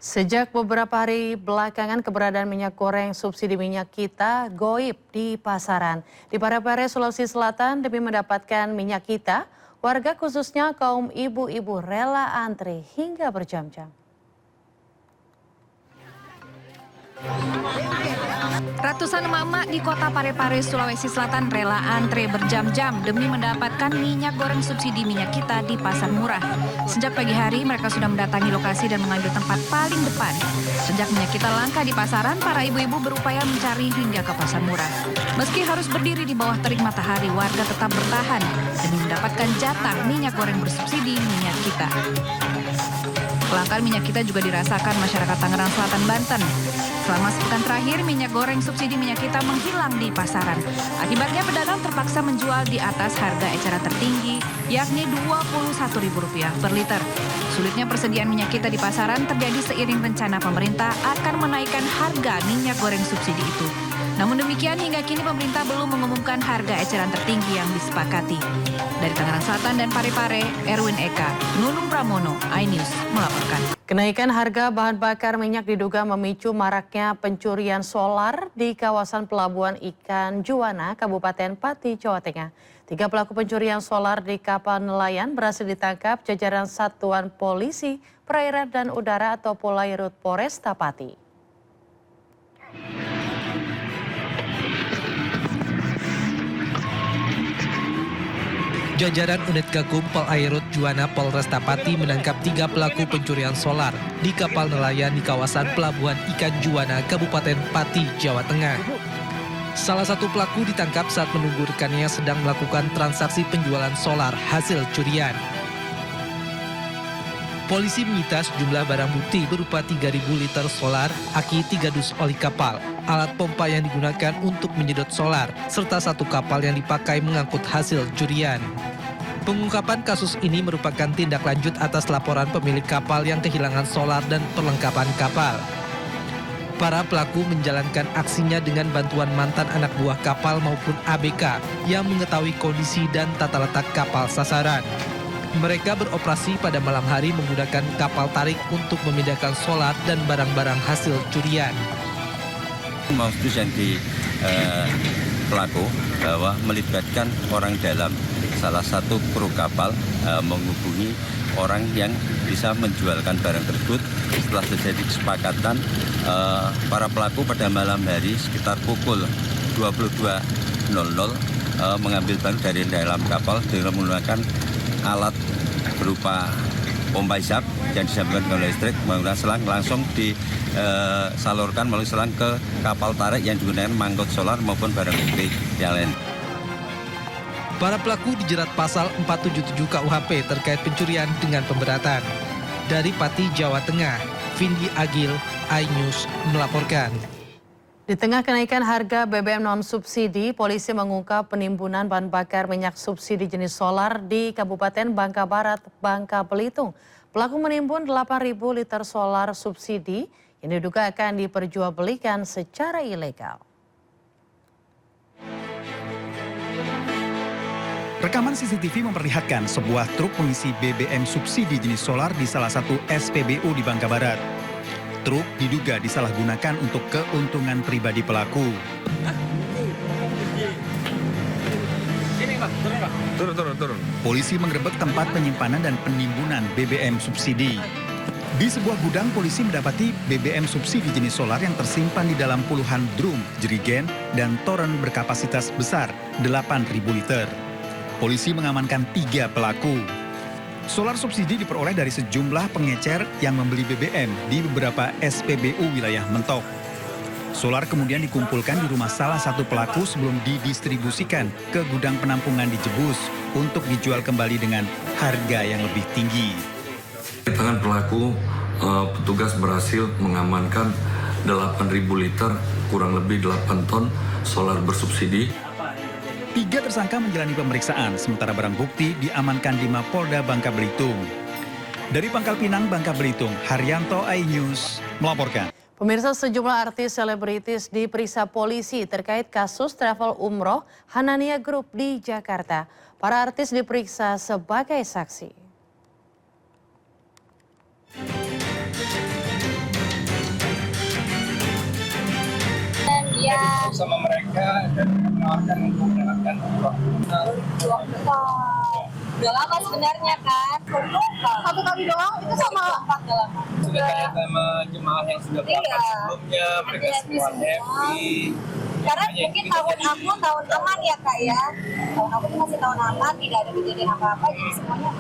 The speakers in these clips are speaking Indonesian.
Sejak beberapa hari belakangan keberadaan minyak goreng subsidi minyak kita goib di pasaran. Di Parepare, Sulawesi Selatan demi mendapatkan minyak kita, warga khususnya kaum ibu-ibu rela antri hingga berjam-jam. Ratusan emak-emak di kota Parepare, Sulawesi Selatan rela antre berjam-jam demi mendapatkan minyak goreng subsidi minyak kita di pasar murah. Sejak pagi hari mereka sudah mendatangi lokasi dan mengambil tempat paling depan. Sejak minyak kita langka di pasaran, para ibu-ibu berupaya mencari hingga ke pasar murah. Meski harus berdiri di bawah terik matahari, warga tetap bertahan demi mendapatkan jatah minyak goreng bersubsidi minyak kita. Kelangkaan minyak kita juga dirasakan masyarakat Tangerang Selatan, Banten. Selama sepekan terakhir, minyak goreng subsidi minyak kita menghilang di pasaran. Akibatnya pedagang terpaksa menjual di atas harga eceran tertinggi, yakni Rp21.000 per liter. Sulitnya persediaan minyak kita di pasaran terjadi seiring rencana pemerintah akan menaikkan harga minyak goreng subsidi itu. Namun demikian, hingga kini pemerintah belum mengumumkan harga eceran tertinggi yang disepakati. Dari Tangerang Selatan dan Parepare, Erwin Eka, Nunung Pramono, iNews melaporkan. Kenaikan harga bahan bakar minyak diduga memicu maraknya pencurian solar di kawasan Pelabuhan Ikan Juwana, Kabupaten Pati, Jawa Tengah. 3 pelaku pencurian solar di kapal nelayan berhasil ditangkap jajaran Satuan Polisi Perairan dan Udara atau Polairut Poresta Pati. Jajaran unit Gakum Polairut Juwana Polresta Pati menangkap 3 pelaku pencurian solar di kapal nelayan di kawasan Pelabuhan Ikan Juwana, Kabupaten Pati, Jawa Tengah. Salah satu pelaku ditangkap saat menunggu rekannya sedang melakukan transaksi penjualan solar hasil curian. Polisi menyita sejumlah barang bukti berupa 3.000 liter solar, aki 3 dus oli kapal, alat pompa yang digunakan untuk menyedot solar, serta 1 kapal yang dipakai mengangkut hasil curian. Pengungkapan kasus ini merupakan tindak lanjut atas laporan pemilik kapal yang kehilangan solar dan perlengkapan kapal. Para pelaku menjalankan aksinya dengan bantuan mantan anak buah kapal maupun ABK yang mengetahui kondisi dan tata letak kapal sasaran. Mereka beroperasi pada malam hari menggunakan kapal tarik untuk memindahkan solar dan barang-barang hasil curian. Modus yang di pelaku bahwa melibatkan orang dalam salah satu kru kapal menghubungi orang yang bisa menjualkan barang tersebut. Setelah terjadi kesepakatan, para pelaku pada malam hari sekitar pukul 22.00 mengambil barang dari dalam kapal dengan menggunakan alat berupa pompa hisap yang disambungkan dengan listrik menggunakan selang langsung disalurkan melalui selang ke kapal tarik yang digunakan mengangkut solar maupun barang bukti yang lain. Para pelaku dijerat pasal 477 KUHP terkait pencurian dengan pemberatan. Dari Pati, Jawa Tengah, Vindi Agil, iNews melaporkan. Di tengah kenaikan harga BBM non-subsidi, polisi mengungkap penimbunan bahan bakar minyak subsidi jenis solar di Kabupaten Bangka Barat, Bangka Belitung. Pelaku menimbun 8.000 liter solar subsidi yang diduga akan diperjualbelikan secara ilegal. Rekaman CCTV memperlihatkan sebuah truk pengisi BBM subsidi jenis solar di salah satu SPBU di Bangka Barat. Truk diduga disalahgunakan untuk keuntungan pribadi pelaku. Turun. Polisi menggerebek tempat penyimpanan dan penimbunan BBM subsidi. Di sebuah gudang, polisi mendapati BBM subsidi jenis solar yang tersimpan di dalam puluhan drum, jerigen, dan toren berkapasitas besar 8.000 liter. Polisi mengamankan 3 pelaku. Solar subsidi diperoleh dari sejumlah pengecer yang membeli BBM di beberapa SPBU wilayah Mentok. Solar kemudian dikumpulkan di rumah salah satu pelaku sebelum didistribusikan ke gudang penampungan di Jebus untuk dijual kembali dengan harga yang lebih tinggi. Di tangan pelaku, petugas berhasil mengamankan 8.000 liter, kurang lebih 8 ton solar bersubsidi. 3 tersangka menjalani pemeriksaan, sementara barang bukti diamankan di Mapolda Bangka Belitung. Dari Pangkal Pinang, Bangka Belitung, Haryanto, iNews melaporkan. Pemirsa, sejumlah artis selebritis diperiksa polisi terkait kasus travel umroh Hanania Group di Jakarta. Para artis diperiksa sebagai saksi. sama mereka dan menawarkan untuk mendapatkan umroh. Udah lama sebenarnya kan? Satu kali doang itu sama empat dalam. Sudah tanya sama jemaah yang sudah berangkat sebelumnya, mereka semua happy. Karena mungkin tahun aku tahun aman ya kak ya. Tahun aku tuh masih tahun aman, tidak ada kejadian apa-apa, jadi semuanya.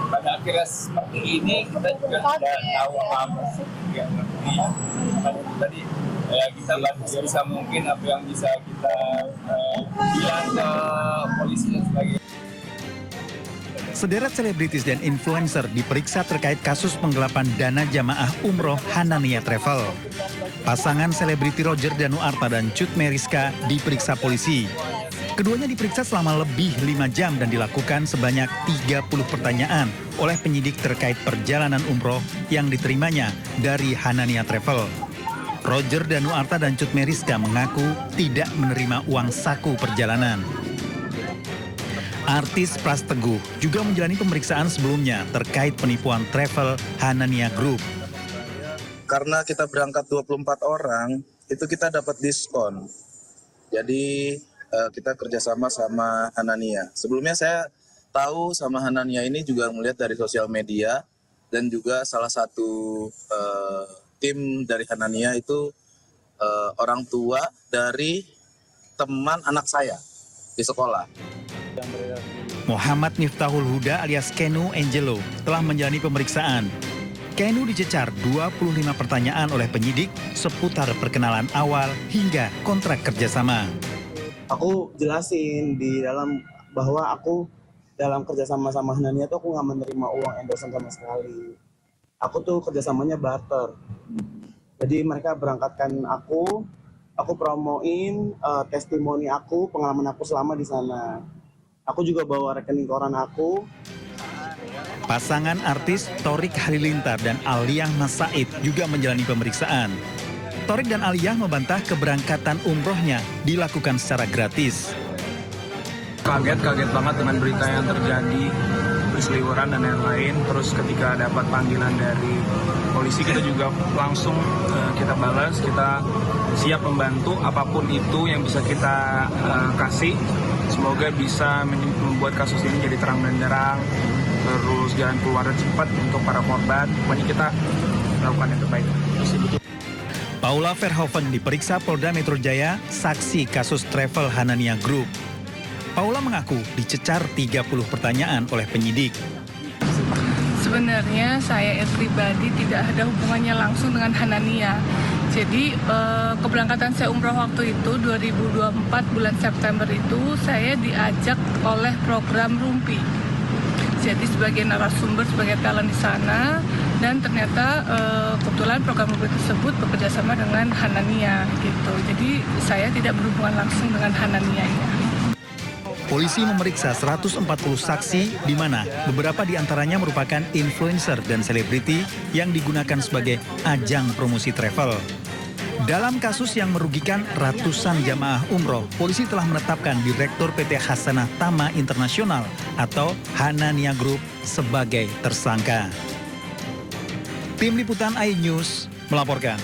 Pada akhirnya seperti ini kita juga sudah tahu apa sih, nggak ngerti. Tadi ya kita bantu sebisa mungkin apa yang bisa kita bilang ke polisi dan sebagainya. Sederet selebritis dan influencer diperiksa terkait kasus penggelapan dana jamaah umroh Hanania Travel. Pasangan selebriti Roger Danuarta dan Cut Meriska diperiksa polisi. Keduanya diperiksa selama lebih 5 jam dan dilakukan sebanyak 30 pertanyaan oleh penyidik terkait perjalanan umroh yang diterimanya dari Hanania Travel. Roger Danuarta dan Cut Meriska mengaku tidak menerima uang saku perjalanan. Artis Pras Teguh juga menjalani pemeriksaan sebelumnya terkait penipuan travel Hanania Group. Karena kita berangkat 24 orang, itu kita dapat diskon. Jadi kita kerjasama sama Hanania. Sebelumnya saya tahu sama Hanania ini juga melihat dari sosial media, dan juga salah satu tim dari Hanania itu orang tua dari teman anak saya di sekolah. Muhammad Miftahul Huda alias Kenu Angelo telah menjalani pemeriksaan. Kenu dicecar 25 pertanyaan oleh penyidik seputar perkenalan awal hingga kontrak kerjasama. Aku jelasin di dalam bahwa aku dalam kerjasama sama Hanania tuh aku nggak menerima uang endorsean sama sekali. Aku tuh kerjasamanya barter. Jadi mereka berangkatkan aku promoin testimoni aku, pengalaman aku selama di sana. Aku juga bawa rekening koran aku. Pasangan artis Thorik Halilintar dan Aliyah Mas Said juga menjalani pemeriksaan. Thorik dan Aliyah membantah keberangkatan umrohnya dilakukan secara gratis. Kaget banget dengan berita yang terjadi, berseliweran dan lain-lain. Terus ketika dapat panggilan dari polisi, kita juga langsung kita balas, kita siap membantu apapun itu yang bisa kita kasih. Semoga bisa membuat kasus ini jadi terang benderang, terus jalan keluar cepat untuk para korban. Pokoknya kita lakukan yang terbaik. Paula Verhoeven diperiksa Polda Metro Jaya, saksi kasus travel Hanania Group. Paula mengaku dicecar 30 pertanyaan oleh penyidik. Sebenarnya saya pribadi tidak ada hubungannya langsung dengan Hanania. Jadi keberangkatan saya umroh waktu itu 2024 bulan September itu saya diajak oleh program Rumpi. Jadi sebagai narasumber, sebagai talent di sana, dan ternyata kebetulan program Rumpi tersebut bekerjasama dengan Hanania gitu. Jadi saya tidak berhubungan langsung dengan Hanania-nya. Polisi memeriksa 140 saksi di mana beberapa di antaranya merupakan influencer dan selebriti yang digunakan sebagai ajang promosi travel. Dalam kasus yang merugikan ratusan jamaah umroh, polisi telah menetapkan Direktur PT Hasanah Tama Internasional atau Hanania Group sebagai tersangka. Tim Liputan iNews melaporkan.